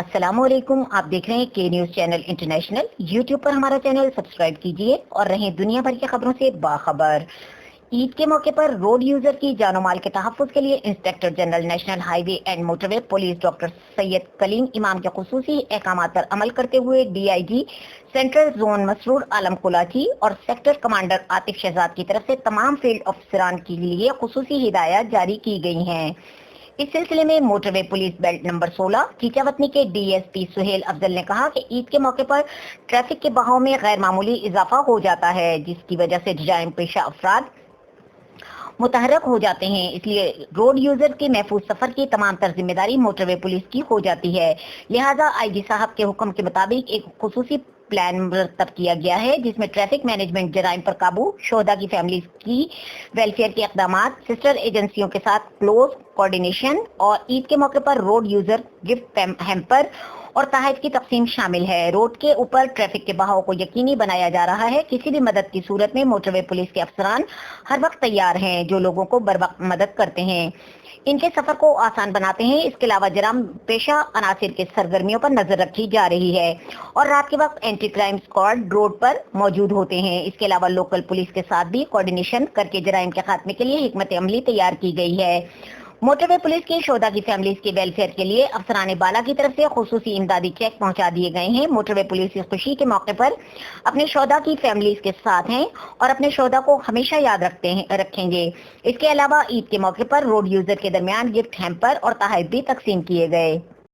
अस्सलाम वालेकुम। आप देख रहे हैं के न्यूज चैनल इंटरनेशनल। यूट्यूब पर हमारा चैनल सब्सक्राइब कीजिए और रहें दुनिया भर की खबरों से बाखबर। ईद के मौके पर रोड यूजर की जानो माल के तहफ़्फ़ुज़ के लिए inspector general national highway and motorway police doctor Syed Kaleem Imam के खुसूसी अहकामात पर अमल करते हुए DIG central zone Masroor Alam Kolachi और सेक्टर कमांडर आतिफ शहजाद की तरफ से तमाम फील्ड ऑफिसरान के लिए खुसूसी हिदायत जारी की गई हैं। इस सिलसिले में motorway police belt number 16 Chichawatni के डीएसपी सुहेल अफजल ने कहा कि ईद के मौके पर ट्रैफिक के बहाव में गैर मामूली इजाफा हो जाता है, जिसकी वजह से जराइम पेशा अफराद मुतहरक हो जाते हैं। इसलिए रोड यूजर के महफूज सफर की तमाम तर जिम्मेदारी मोटरवे पुलिस की हो जाती है। लिहाजा आईजी साहब के हुक्म के मुताबिक एक खुसूसी प्लान मुरतब किया गया है, जिसमें ट्रैफिक मैनेजमेंट, जराइम पर काबू, शोहदा की फैमिली की वेलफेयर के इकदाम, सिस्टर एजेंसियों के साथ क्लोज कोऑर्डिनेशन और ईद के मौके पर रोड यूजर गिफ्ट हैम्पर और तहत की तकसीम शामिल है। रोड के ऊपर ट्रैफिक के बहाव को यकीनी बनाया जा रहा है। किसी भी मदद की सूरत में मोटरवे पुलिस के अफसरान हर वक्त तैयार हैं, जो लोगों को बर वक्त मदद करते हैं, इनके सफर को आसान बनाते हैं। इसके अलावा जराम पेशा अनासिर के सरगर्मियों पर नजर रखी जा रही है और रात के वक्त एंटी क्राइम स्क्वाड रोड पर मौजूद होते हैं। इसके अलावा लोकल पुलिस के साथ भी कोऑर्डिनेशन करके जराइम के खात्मे के लिए हिकमत अमली तैयार की गई है। मोटरवे पुलिस के शोधा की फैमिलीज के वेलफेयर के लिए अफसरान बाला की तरफ से खुसूसी इमदादी चेक पहुंचा दिए गए हैं। मोटरवे पुलिस इस खुशी के मौके पर अपने शोधा की फैमिलीज के साथ हैं और अपने शोधा को हमेशा याद रखेंगे। इसके अलावा ईद के मौके पर रोड यूजर के दरमियान गिफ्ट हैम्पर और तहफ़्फ़ुज़ भी तकसीम किए गए।